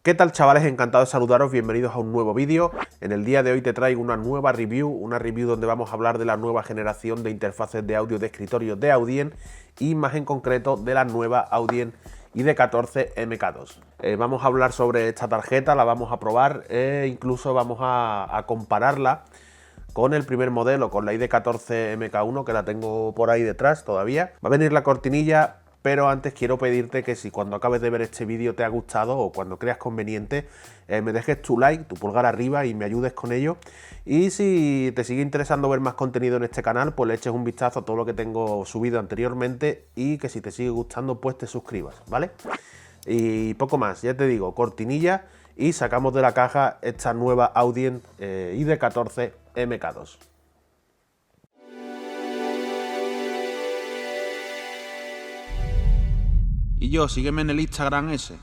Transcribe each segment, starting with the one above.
¿Qué tal, chavales? Encantado de saludaros, bienvenidos a un nuevo vídeo. En el día de hoy te traigo una nueva review donde vamos a hablar de la nueva generación de interfaces de audio de escritorio de Audien y más en concreto de la nueva Audien ID14 MK2. Vamos a hablar sobre esta tarjeta, la vamos a probar e incluso vamos a compararla con el primer modelo, con la ID14 MK1, que la tengo por ahí detrás todavía. Va a venir la cortinilla, pero antes quiero pedirte que si cuando acabes de ver este vídeo te ha gustado o cuando creas conveniente, me dejes tu like, tu pulgar arriba y me ayudes con ello. Y si te sigue interesando ver más contenido en este canal, pues le eches un vistazo a todo lo que tengo subido anteriormente y que si te sigue gustando, pues te suscribas, ¿vale? Y poco más, ya te digo, cortinilla y sacamos de la caja esta nueva Audien ID14 MK2. Y yo, sígueme en el Instagram ese.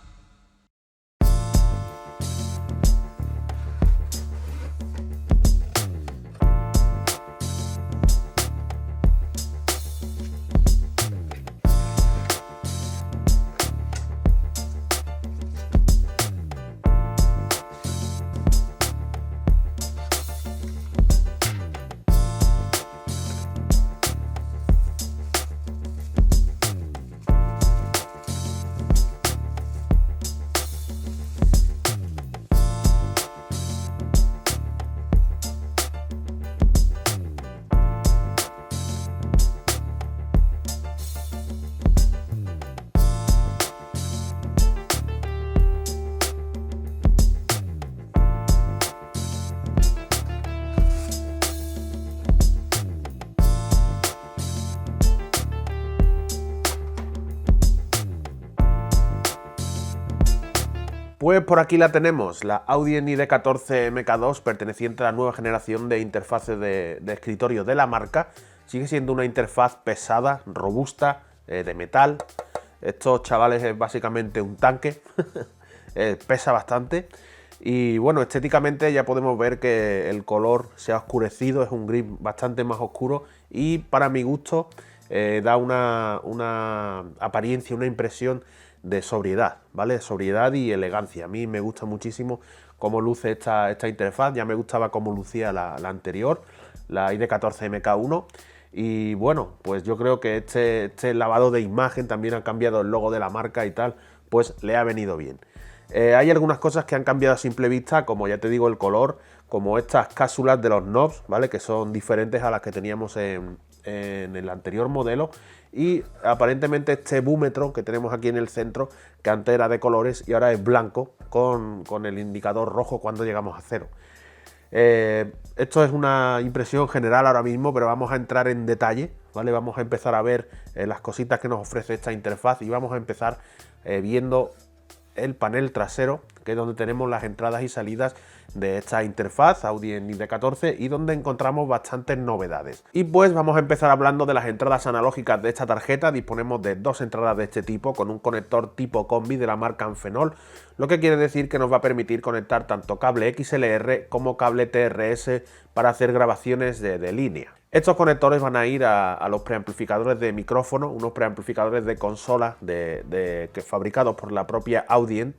Pues por aquí la tenemos, la Audien ID14 MK2, perteneciente a la nueva generación de interfaces de escritorio de la marca. Sigue siendo una interfaz pesada, robusta, de metal. Estos chavales es básicamente un tanque, pesa bastante. Y bueno, estéticamente ya podemos ver que el color se ha oscurecido, es un gris bastante más oscuro y para mi gusto da una apariencia, una impresión de sobriedad, ¿vale? Sobriedad y elegancia. A mí me gusta muchísimo cómo luce esta interfaz, ya me gustaba cómo lucía la anterior, la ID14 MK1. Y bueno, pues yo creo que este lavado de imagen, también ha cambiado el logo de la marca y tal, pues le ha venido bien. Hay algunas cosas que han cambiado a simple vista, como ya te digo el color, como estas cápsulas de los knobs, ¿vale? Que son diferentes a las que teníamos en el anterior modelo, y aparentemente este búmetro que tenemos aquí en el centro, que antes era de colores y ahora es blanco con el indicador rojo cuando llegamos a cero. Esto es una impresión general ahora mismo, pero vamos a entrar en detalle, ¿vale? Vamos a empezar a ver las cositas que nos ofrece esta interfaz y vamos a empezar viendo el panel trasero, que es donde tenemos las entradas y salidas de esta interfaz Audien ID14 y donde encontramos bastantes novedades. Y pues vamos a empezar hablando de las entradas analógicas de esta tarjeta. Disponemos de dos entradas de este tipo con un conector tipo combi de la marca Amphenol, lo que quiere decir que nos va a permitir conectar tanto cable XLR como cable TRS para hacer grabaciones de línea. Estos conectores van a ir a los preamplificadores de micrófono, unos preamplificadores de consola que fabricados por la propia Audien,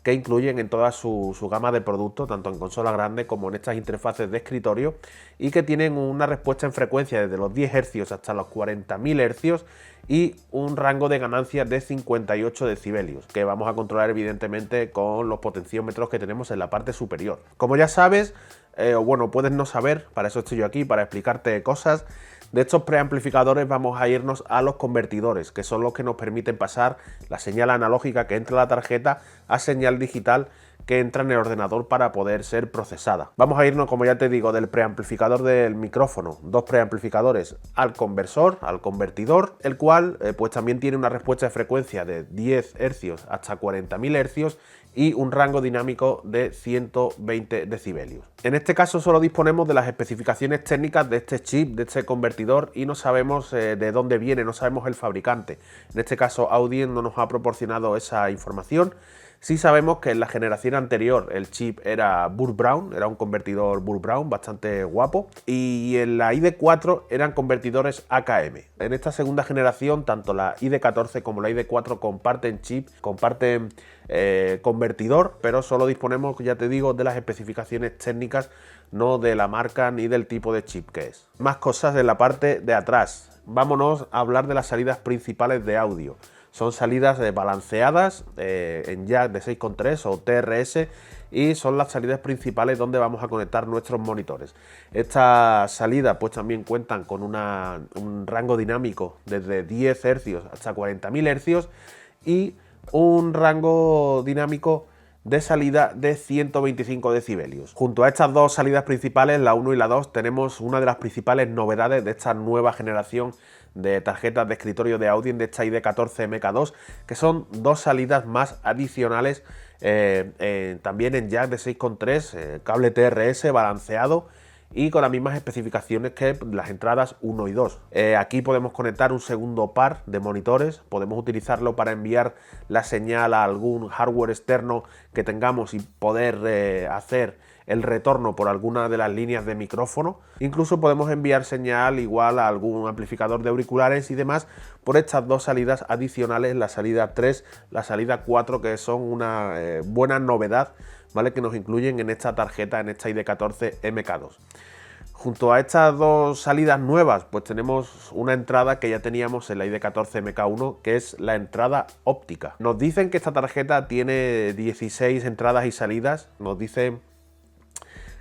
que incluyen en toda su gama de productos, tanto en consola grande como en estas interfaces de escritorio, y que tienen una respuesta en frecuencia desde los 10 Hz hasta los 40.000 Hz y un rango de ganancias de 58 decibelios, que vamos a controlar evidentemente con los potenciómetros que tenemos en la parte superior. Como ya sabes, o bueno, puedes no saber, para eso estoy yo aquí, para explicarte cosas. De estos preamplificadores vamos a irnos a los convertidores, que son los que nos permiten pasar la señal analógica que entra en la tarjeta a señal digital que entra en el ordenador para poder ser procesada. Vamos a irnos, como ya te digo, del preamplificador del micrófono, dos preamplificadores, al conversor, al convertidor, el cual pues también tiene una respuesta de frecuencia de 10 Hz hasta 40.000 Hz y un rango dinámico de 120 decibelios. En este caso solo disponemos de las especificaciones técnicas de este chip, de este convertidor, y no sabemos de dónde viene, no sabemos el fabricante. En este caso Audien no nos ha proporcionado esa información. Sí sabemos que en la generación anterior el chip era Burr Brown, era un convertidor Burr Brown bastante guapo, y en la ID4 eran convertidores AKM. En esta segunda generación, tanto la ID14 como la ID4 comparten chip, comparten convertidor, pero solo disponemos, ya te digo, de las especificaciones técnicas, no de la marca ni del tipo de chip que es. Más cosas en la parte de atrás. Vámonos a hablar de las salidas principales de audio. Son salidas balanceadas en jack de 6,3 o TRS, y son las salidas principales donde vamos a conectar nuestros monitores. Estas salidas pues también cuentan con un rango dinámico desde 10 Hz hasta 40.000 Hz y un rango dinámico de salida de 125 decibelios. Junto a estas dos salidas principales, la 1 y la 2, tenemos una de las principales novedades de esta nueva generación de tarjetas de escritorio de Audien, de esta ID14 MK2, que son dos salidas más adicionales, también en jack de 6,3, cable TRS balanceado y con las mismas especificaciones que las entradas 1 y 2. Aquí podemos conectar un segundo par de monitores, podemos utilizarlo para enviar la señal a algún hardware externo que tengamos y poder hacer el retorno por alguna de las líneas de micrófono. Incluso podemos enviar señal igual a algún amplificador de auriculares y demás por estas dos salidas adicionales, la salida 3, la salida 4, que son una buena novedad, ¿vale?, que nos incluyen en esta tarjeta, en esta ID14 MK2. Junto a estas dos salidas nuevas, pues tenemos una entrada que ya teníamos en la ID14 MK1, que es la entrada óptica. Nos dicen que esta tarjeta tiene 16 entradas y salidas, nos dicen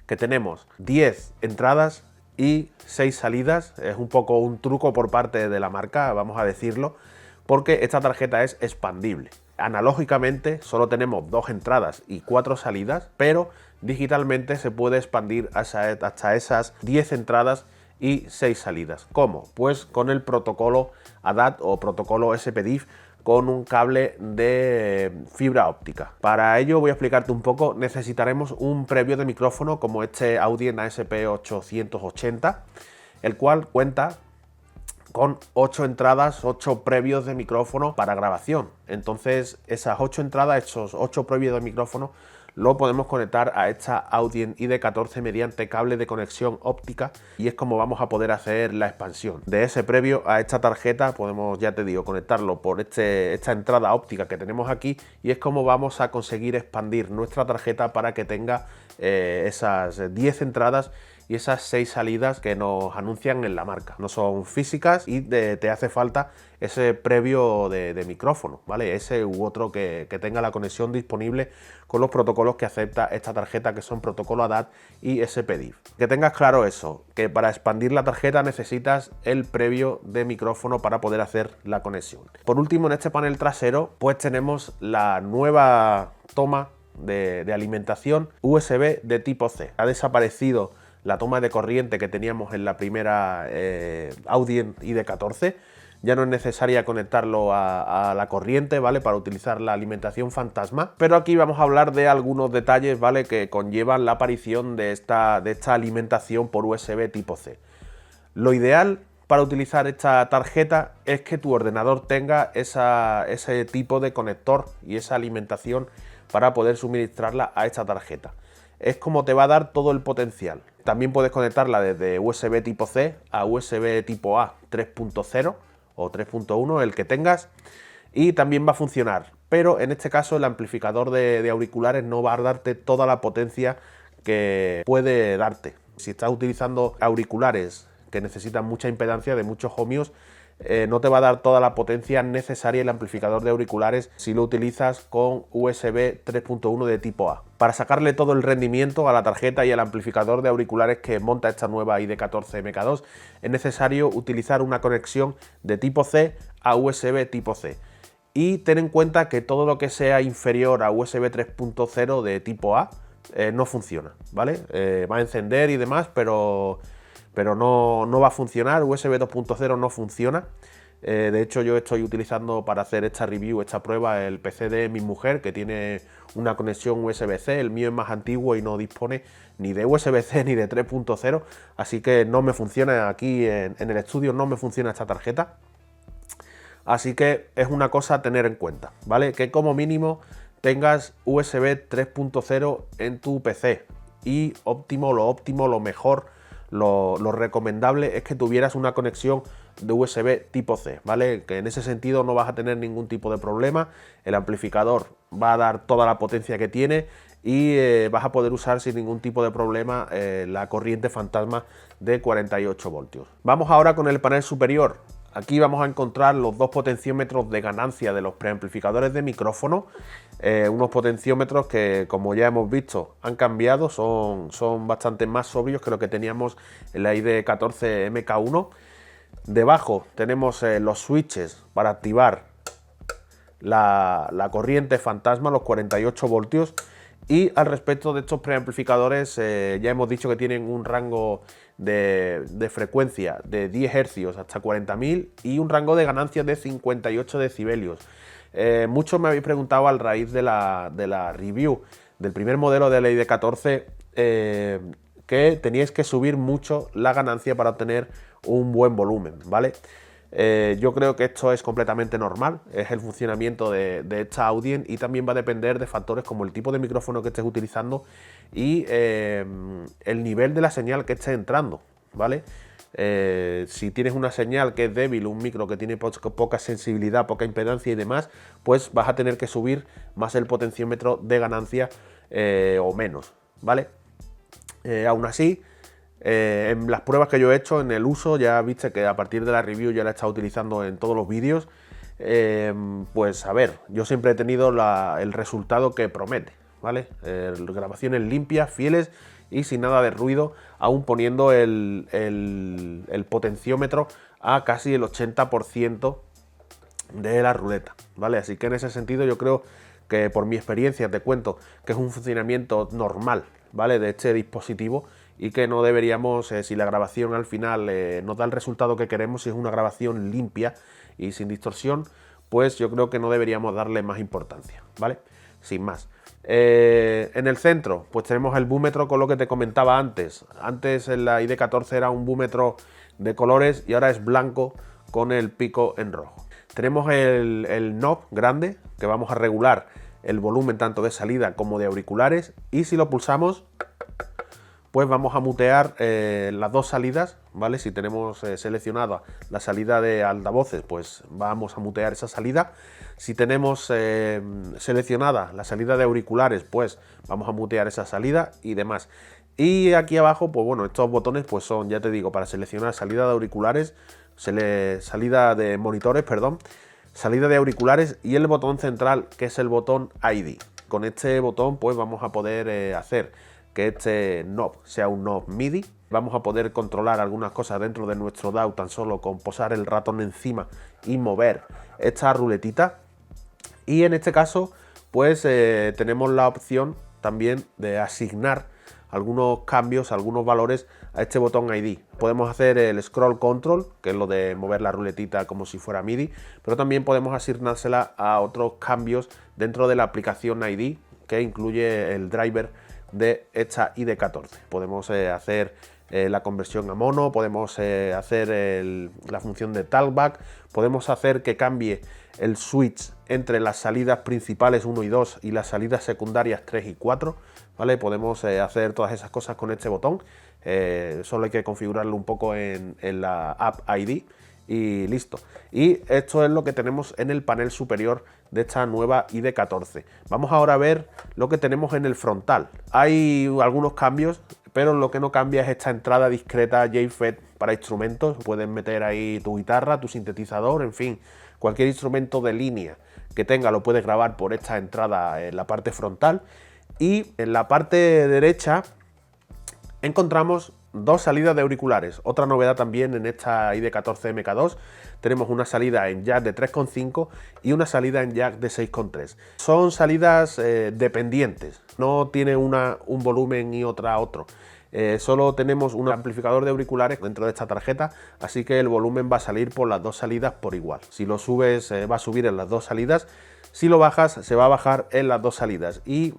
que tenemos 10 entradas y 6 salidas. Es un poco un truco por parte de la marca, vamos a decirlo, porque esta tarjeta es expandible. Analógicamente solo tenemos 2 entradas y 4 salidas, pero digitalmente se puede expandir hasta esas 10 entradas y 6 salidas. ¿Cómo? Pues con el protocolo ADAT o protocolo SPDIF, con un cable de fibra óptica. Para ello voy a explicarte un poco. Necesitaremos un previo de micrófono como este Audien ASP880, el cual cuenta con 8 entradas, 8 previos de micrófono para grabación. Entonces esas 8 entradas, esos 8 previos de micrófono, lo podemos conectar a esta Audien ID14 mediante cable de conexión óptica, y es como vamos a poder hacer la expansión de ese previo a esta tarjeta. Podemos, ya te digo, conectarlo por esta entrada óptica que tenemos aquí, y es como vamos a conseguir expandir nuestra tarjeta para que tenga esas 10 entradas y esas 6 salidas que nos anuncian en la marca. No son físicas y te hace falta ese previo de micrófono, ¿vale? Ese u otro que tenga la conexión disponible con los protocolos que acepta esta tarjeta, que son protocolo ADAT y SPDIF. Que tengas claro eso, que para expandir la tarjeta necesitas el previo de micrófono para poder hacer la conexión. Por último, en este panel trasero pues tenemos la nueva toma de alimentación USB de tipo C. Ha desaparecido la toma de corriente que teníamos en la primera Audien ID14. Ya no es necesaria conectarlo a la corriente, ¿vale?, para utilizar la alimentación fantasma. Pero aquí vamos a hablar de algunos detalles, ¿vale?, que conllevan la aparición de esta alimentación por USB tipo C. Lo ideal para utilizar esta tarjeta es que tu ordenador tenga ese tipo de conector y esa alimentación para poder suministrarla a esta tarjeta. Es como te va a dar todo el potencial. También puedes conectarla desde USB tipo C a USB tipo A 3.0 o 3.1, el que tengas, y también va a funcionar. Pero en este caso el amplificador de auriculares no va a darte toda la potencia que puede darte. Si estás utilizando auriculares que necesitan mucha impedancia de muchos ohmios, no te va a dar toda la potencia necesaria el amplificador de auriculares si lo utilizas con USB 3.1 de tipo A. Para sacarle todo el rendimiento a la tarjeta y al amplificador de auriculares que monta esta nueva ID14 MK2, es necesario utilizar una conexión de tipo C a USB tipo C. Y ten en cuenta que todo lo que sea inferior a USB 3.0 de tipo A no funciona, ¿vale? Va a encender y demás, pero no va a funcionar. USB 2.0 no funciona. De hecho, yo estoy utilizando para hacer esta review, esta prueba, el PC de mi mujer, que tiene una conexión USB-C. El mío es más antiguo y no dispone ni de USB-C ni de 3.0, así que no me funciona aquí en el estudio, no me funciona esta tarjeta. Así que es una cosa a tener en cuenta, ¿vale? Que como mínimo tengas USB 3.0 en tu PC. Y lo mejor, lo recomendable es que tuvieras una conexión de USB tipo C, ¿vale? Que en ese sentido no vas a tener ningún tipo de problema. El amplificador va a dar toda la potencia que tiene y vas a poder usar sin ningún tipo de problema la corriente fantasma de 48 voltios. Vamos ahora con el panel superior. Aquí vamos a encontrar los dos potenciómetros de ganancia de los preamplificadores de micrófono, unos potenciómetros que, como ya hemos visto, han cambiado, son bastante más sobrios que lo que teníamos en la ID14 MK1. Debajo tenemos los switches para activar la corriente fantasma, los 48 voltios. Y al respecto de estos preamplificadores, ya hemos dicho que tienen un rango de frecuencia de 10 Hz hasta 40.000 y un rango de ganancia de 58 decibelios. Muchos me habéis preguntado a raíz de la review del primer modelo de la ID14 que teníais que subir mucho la ganancia para obtener un buen volumen, ¿vale? Yo creo que esto es completamente normal, es el funcionamiento de esta Audien y también va a depender de factores como el tipo de micrófono que estés utilizando y el nivel de la señal que esté entrando, ¿vale? Si tienes una señal que es débil, un micro que tiene poca sensibilidad, poca impedancia y demás, pues vas a tener que subir más el potenciómetro de ganancia o menos, ¿vale? Aún así, en las pruebas que yo he hecho, en el uso, ya viste que a partir de la review ya la he estado utilizando en todos los vídeos, pues a ver, yo siempre he tenido el resultado que promete, ¿vale? Grabaciones limpias, fieles y sin nada de ruido, aún poniendo el potenciómetro a casi el 80% de la ruleta, ¿vale? Así que en ese sentido yo creo que por mi experiencia te cuento que es un funcionamiento normal, ¿vale? De este dispositivo y que no deberíamos, si la grabación al final nos da el resultado que queremos, si es una grabación limpia y sin distorsión, pues yo creo que no deberíamos darle más importancia, ¿vale? Sin más. En el centro, pues tenemos el búmetro con lo que te comentaba antes. Antes en la ID14 era un búmetro de colores y ahora es blanco con el pico en rojo. Tenemos el knob grande que vamos a regular el volumen tanto de salida como de auriculares y si lo pulsamos, pues vamos a mutear las dos salidas, ¿vale? Si tenemos seleccionada la salida de altavoces, pues vamos a mutear esa salida. Si tenemos seleccionada la salida de auriculares, pues vamos a mutear esa salida y demás. Y aquí abajo, pues bueno, estos botones pues son, ya te digo, para seleccionar salida de auriculares, salida de monitores, perdón, salida de auriculares y el botón central, que es el botón ID. Con este botón, pues vamos a poder hacer que este knob sea un knob MIDI. Vamos a poder controlar algunas cosas dentro de nuestro DAW tan solo con posar el ratón encima y mover esta ruletita. Y en este caso, pues tenemos la opción también de asignar algunos cambios, algunos valores a este botón ID. Podemos hacer el scroll control, que es lo de mover la ruletita como si fuera MIDI, pero también podemos asignársela a otros cambios dentro de la aplicación ID, que incluye el driver de esta ID14. Podemos hacer la conversión a mono, podemos hacer la función de talkback, podemos hacer que cambie el switch entre las salidas principales 1 y 2 y las salidas secundarias 3 y 4, ¿vale? Podemos hacer todas esas cosas con este botón, solo hay que configurarlo un poco en la App ID y listo. Y esto es lo que tenemos en el panel superior de esta nueva ID14. Vamos ahora a ver lo que tenemos en el frontal. Hay algunos cambios, pero lo que no cambia es esta entrada discreta JFET para instrumentos. Puedes meter ahí tu guitarra, tu sintetizador, en fin, cualquier instrumento de línea que tenga lo puedes grabar por esta entrada en la parte frontal. Y en la parte derecha encontramos dos salidas de auriculares. Otra novedad también en esta ID14 MK2, tenemos una salida en jack de 3,5 y una salida en jack de 6,3. Son salidas dependientes, no tiene una un volumen y otra otro. Solo tenemos un amplificador de auriculares dentro de esta tarjeta, así que el volumen va a salir por las dos salidas por igual. Si lo subes, va a subir en las dos salidas. Si lo bajas, se va a bajar en las dos salidas. Y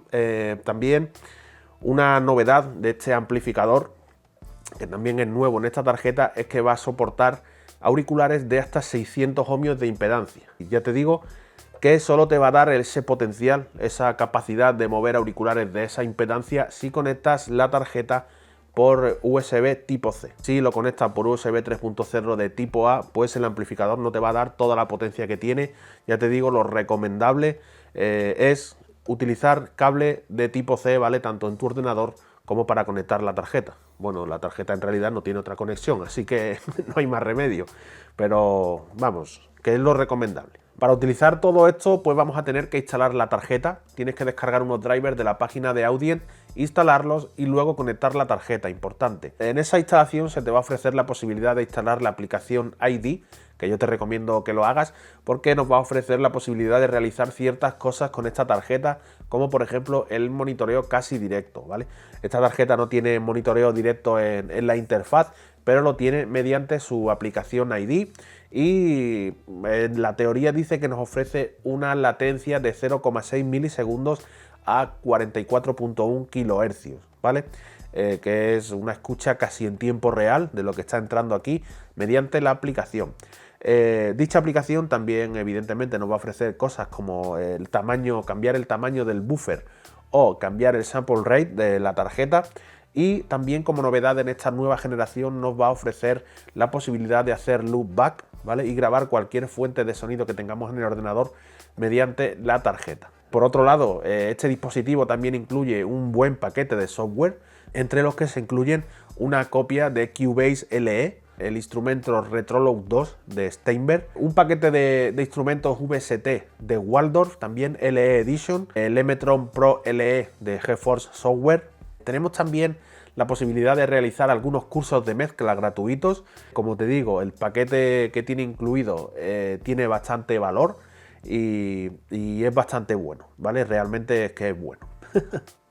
también una novedad de este amplificador, que también es nuevo en esta tarjeta, es que va a soportar auriculares de hasta 600 ohmios de impedancia. Y ya te digo, que solo te va a dar ese potencial, esa capacidad de mover auriculares de esa impedancia si conectas la tarjeta por USB tipo C. Si lo conectas por USB 3.0 de tipo A, pues el amplificador no te va a dar toda la potencia que tiene. Ya te digo, lo recomendable es utilizar cable de tipo C, ¿vale? Tanto en tu ordenador como para conectar la tarjeta. Bueno, la tarjeta en realidad no tiene otra conexión, así que no hay más remedio. Pero vamos, que es lo recomendable. Para utilizar todo esto, pues vamos a tener que instalar la tarjeta. Tienes que descargar unos drivers de la página de Audient, instalarlos y luego conectar la tarjeta, importante. En esa instalación se te va a ofrecer la posibilidad de instalar la aplicación ID, que yo te recomiendo que lo hagas, porque nos va a ofrecer la posibilidad de realizar ciertas cosas con esta tarjeta, como por ejemplo el monitoreo casi directo, ¿vale? Esta tarjeta no tiene monitoreo directo en la interfaz, pero lo tiene mediante su aplicación ID y en la teoría dice que nos ofrece una latencia de 0,6 milisegundos a 44.1 kHz, ¿vale? Que es una escucha casi en tiempo real de lo que está entrando aquí mediante la aplicación. Dicha aplicación también evidentemente nos va a ofrecer cosas como el tamaño, cambiar el tamaño del buffer o cambiar el sample rate de la tarjeta. Y también como novedad en esta nueva generación nos va a ofrecer la posibilidad de hacer loopback, ¿vale? Y grabar cualquier fuente de sonido que tengamos en el ordenador mediante la tarjeta. Por otro lado, este dispositivo también incluye un buen paquete de software, entre los que se incluyen una copia de Cubase LE, el instrumento Retroload 2 de Steinberg, un paquete de instrumentos VST de Waldorf, también LE Edition, el Emetron Pro LE de GeForce Software. Tenemos también la posibilidad de realizar algunos cursos de mezcla gratuitos. Como te digo, el paquete que tiene incluido tiene bastante valor y es bastante bueno, ¿vale? Realmente es que es bueno.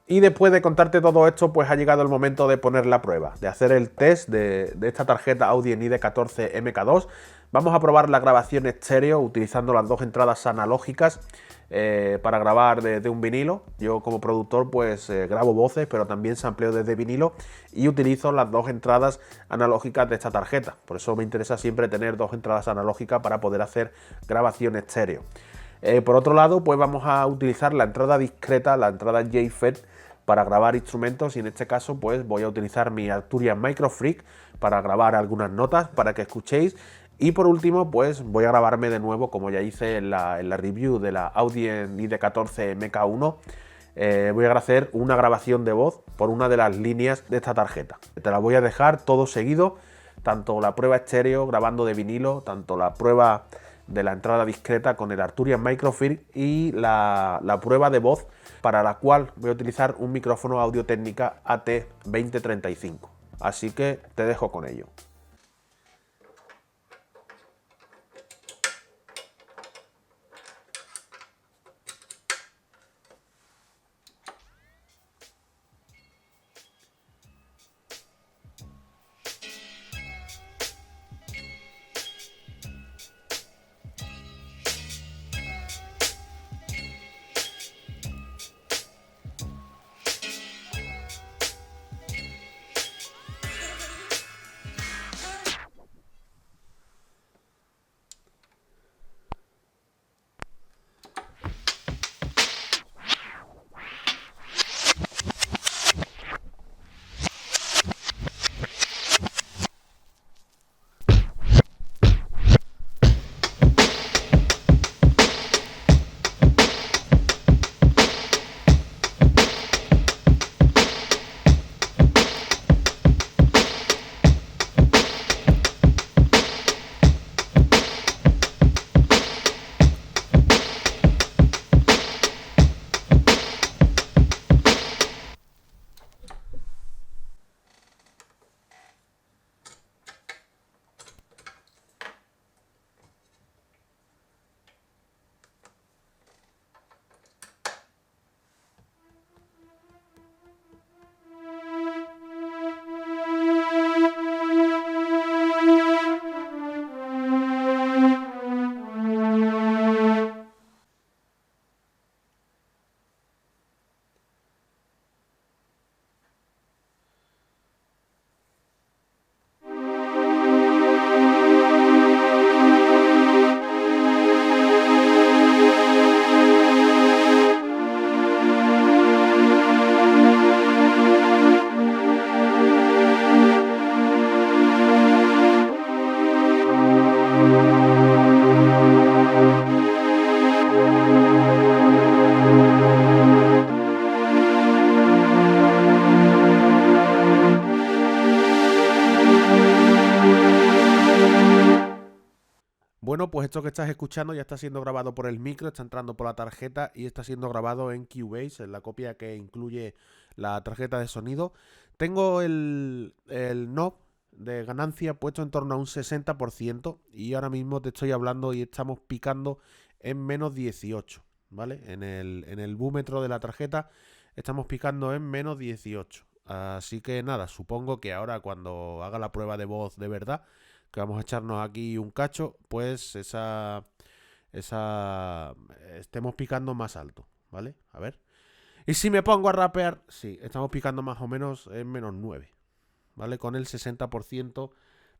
Y después de contarte todo esto, pues ha llegado el momento de poner la prueba, de hacer el test de esta tarjeta Audient ID14 MK2. Vamos a probar la grabación estéreo utilizando las dos entradas analógicas para grabar desde un vinilo. Yo como productor pues grabo voces, pero también sampleo desde vinilo y utilizo las dos entradas analógicas de esta tarjeta. Por eso me interesa siempre tener dos entradas analógicas para poder hacer grabación estéreo. Por otro lado, pues vamos a utilizar la entrada discreta, la entrada JFET, para grabar instrumentos y en este caso pues voy a utilizar mi Arturia Microfreak para grabar algunas notas para que escuchéis. Y por último pues voy a grabarme de nuevo, como ya hice en la review de la Audient ID14 MK1. Voy a hacer una grabación de voz por una de las líneas de esta tarjeta. Te la voy a dejar todo seguido, tanto la prueba estéreo grabando de vinilo, tanto la prueba de la entrada discreta con el Arturia Microfreak y la prueba de voz, para la cual voy a utilizar un micrófono Audio-Técnica AT2035. Así que te dejo con ello. Bueno, pues esto que estás escuchando ya está siendo grabado por el micro, está entrando por la tarjeta y está siendo grabado en Cubase, en la copia que incluye la tarjeta de sonido. Tengo el knob de ganancia puesto en torno a un 60% y ahora mismo te estoy hablando y estamos picando en menos 18, ¿vale? En el búmetro de la tarjeta estamos picando en menos 18. Así que nada, supongo que ahora cuando haga la prueba de voz de verdad, que vamos a echarnos aquí un cacho, pues estemos picando más alto, ¿vale? A ver. Y si me pongo a rapear, sí, estamos picando más o menos en menos 9, ¿vale? Con el 60%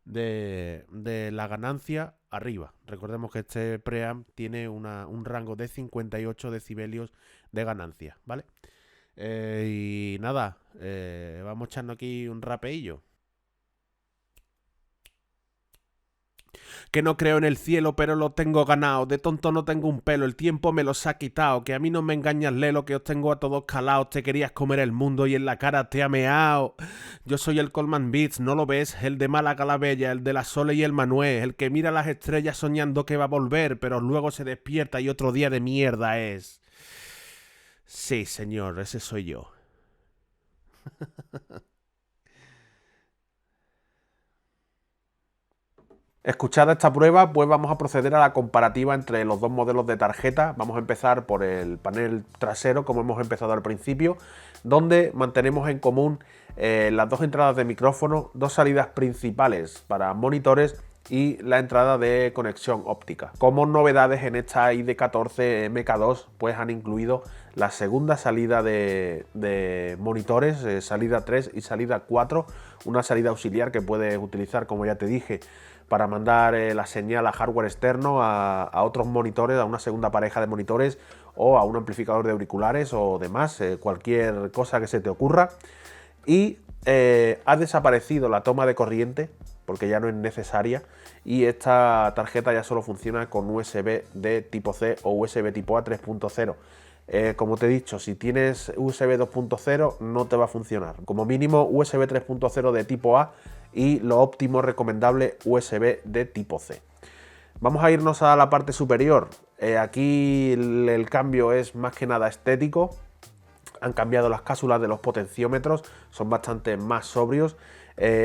de la ganancia arriba. Recordemos que este preamp tiene un rango de 58 decibelios de ganancia, ¿vale? Y nada, vamos echando aquí un rapeillo. Que no creo en el cielo, pero lo tengo ganado. De tonto no tengo un pelo, el tiempo me los ha quitado. Que a mí no me engañas, Lelo, que os tengo a todos calados. Te querías comer el mundo y en la cara te ha meado. Yo soy el Coleman Beats, ¿no lo ves? El de Málaga la Bella, el de la Sole y el Manuel. El que mira las estrellas soñando que va a volver, pero luego se despierta y otro día de mierda es. Sí, señor, ese soy yo. Escuchada esta prueba, pues vamos a proceder a la comparativa entre los dos modelos de tarjeta. Vamos a empezar por el panel trasero, como hemos empezado al principio, donde mantenemos en común las dos entradas de micrófono, dos salidas principales para monitores y la entrada de conexión óptica. Como novedades en esta ID14 MK2, pues han incluido la segunda salida de monitores, salida 3 y salida 4, una salida auxiliar que puedes utilizar, como ya te dije, para mandar la señal a hardware externo, a otros monitores, a una segunda pareja de monitores o a un amplificador de auriculares o demás, cualquier cosa que se te ocurra. Y ha desaparecido la toma de corriente porque ya no es necesaria y esta tarjeta ya solo funciona con USB de tipo C o USB tipo A 3.0. Como te he dicho, si tienes USB 2.0 no te va a funcionar. Como mínimo USB 3.0 de tipo A y lo óptimo recomendable USB de tipo C. Vamos a irnos a la parte superior. Aquí el cambio es más que nada estético. Han cambiado las cápsulas de los potenciómetros, son bastante más sobrios.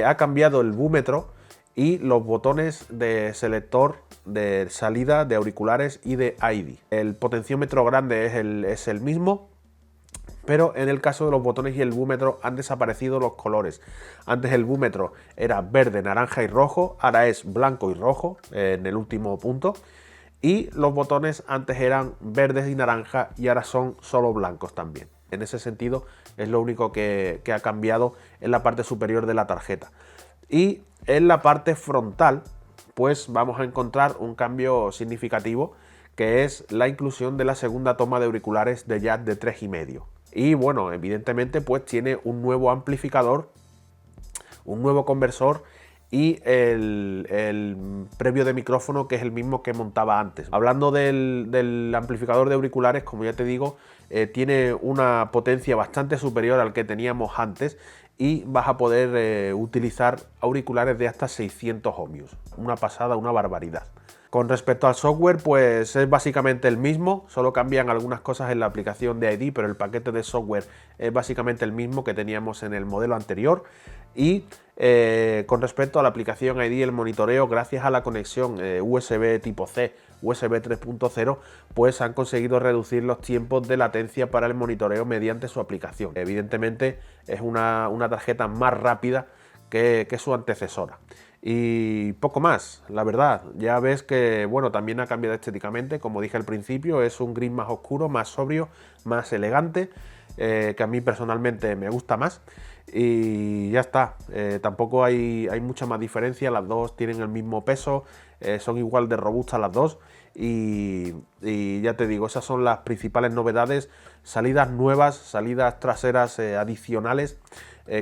Ha cambiado el búmetro y los botones de selector de salida de auriculares y de ID. El potenciómetro grande es el mismo, pero en el caso de los botones y el búmetro han desaparecido los colores. Antes el búmetro era verde, naranja y rojo, ahora es blanco y rojo en el último punto. Y los botones antes eran verdes y naranja y ahora son solo blancos también. En ese sentido es lo único que ha cambiado en la parte superior de la tarjeta. Y en la parte frontal pues vamos a encontrar un cambio significativo, que es la inclusión de la segunda toma de auriculares de jack de 3,5. Y bueno, evidentemente pues tiene un nuevo amplificador, un nuevo conversor y el previo de micrófono, que es el mismo que montaba antes. Hablando del amplificador de auriculares, como ya te digo, tiene una potencia bastante superior al que teníamos antes y vas a poder utilizar auriculares de hasta 600 ohmios. Una pasada, una barbaridad. Con respecto al software, pues es básicamente el mismo, solo cambian algunas cosas en la aplicación de ID, pero el paquete de software es básicamente el mismo que teníamos en el modelo anterior. Y con respecto a la aplicación ID, el monitoreo, gracias a la conexión USB tipo C, USB 3.0, pues han conseguido reducir los tiempos de latencia para el monitoreo mediante su aplicación. Evidentemente es una tarjeta más rápida que su antecesora. Y poco más, la verdad. Ya ves que, bueno, también ha cambiado estéticamente, como dije al principio, es un gris más oscuro, más sobrio, más elegante, que a mí personalmente me gusta más. Y ya está, tampoco hay mucha más diferencia, las dos tienen el mismo peso, son igual de robustas las dos. Y ya te digo, esas son las principales novedades: salidas nuevas, salidas traseras adicionales,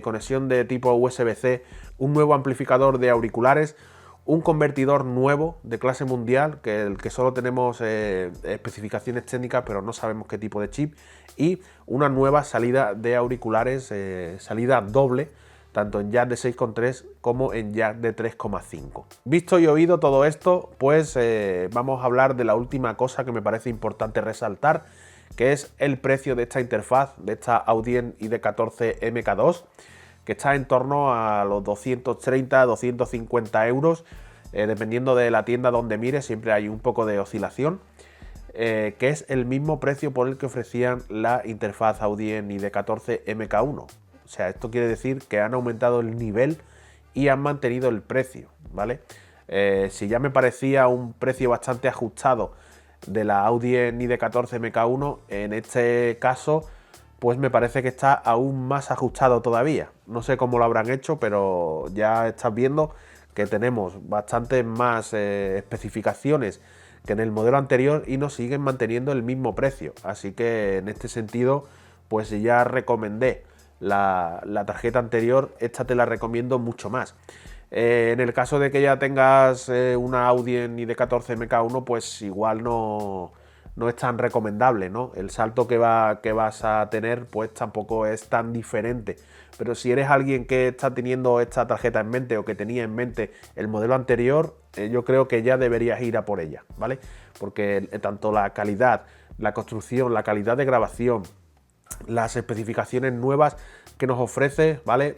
conexión de tipo USB-C, un nuevo amplificador de auriculares, un convertidor nuevo de clase mundial, el que solo tenemos especificaciones técnicas pero no sabemos qué tipo de chip, y una nueva salida de auriculares, salida doble, tanto en jack de 6,3 como en jack de 3,5. Visto y oído todo esto, pues vamos a hablar de la última cosa que me parece importante resaltar, que es el precio de esta interfaz, de esta Audien ID14 MK2, que está en torno a los 230-250 euros, dependiendo de la tienda donde mire, siempre hay un poco de oscilación, que es el mismo precio por el que ofrecían la interfaz Audien ID14 MK1. O sea, esto quiere decir que han aumentado el nivel y han mantenido el precio, ¿vale? Si ya me parecía un precio bastante ajustado de la Audien ID14 MK1, en este caso pues me parece que está aún más ajustado todavía. No sé cómo lo habrán hecho, pero ya estás viendo que tenemos bastantes más especificaciones que en el modelo anterior y nos siguen manteniendo el mismo precio. Así que en este sentido, pues ya recomendé la tarjeta anterior, esta te la recomiendo mucho más. En el caso de que ya tengas una Audien ID14 MK1, pues igual no es tan recomendable, ¿no? El salto que vas a tener pues tampoco es tan diferente. Pero si eres alguien que está teniendo esta tarjeta en mente o que tenía en mente el modelo anterior, yo creo que ya deberías ir a por ella, ¿vale? Porque tanto la calidad, la construcción, la calidad de grabación, las especificaciones nuevas que nos ofrece, ¿vale?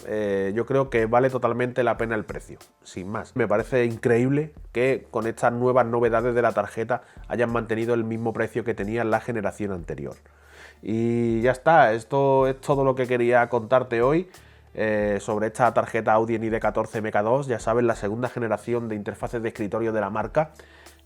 Yo creo que vale totalmente la pena el precio, sin más. Me parece increíble que con estas nuevas novedades de la tarjeta hayan mantenido el mismo precio que tenía la generación anterior. Y ya está, esto es todo lo que quería contarte hoy sobre esta tarjeta Audien ID14 MK2, ya sabes, la segunda generación de interfaces de escritorio de la marca.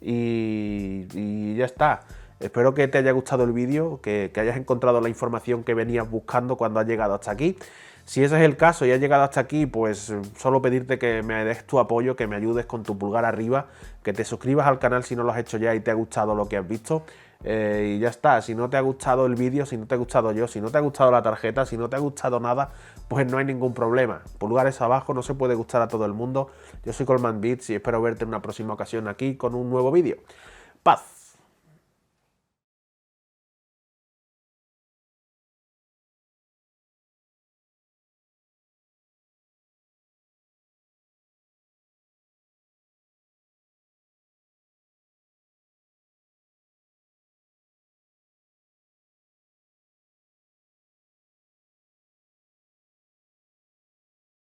Y ya está. Espero que te haya gustado el vídeo, que hayas encontrado la información que venías buscando cuando has llegado hasta aquí. Si ese es el caso y has llegado hasta aquí, pues solo pedirte que me des tu apoyo, que me ayudes con tu pulgar arriba, que te suscribas al canal si no lo has hecho ya y te ha gustado lo que has visto. Y ya está, si no te ha gustado el vídeo, si no te ha gustado yo, si no te ha gustado la tarjeta, si no te ha gustado nada, pues no hay ningún problema. Pulgares abajo, no se puede gustar a todo el mundo. Yo soy Colman Beats y espero verte en una próxima ocasión aquí con un nuevo vídeo. Paz.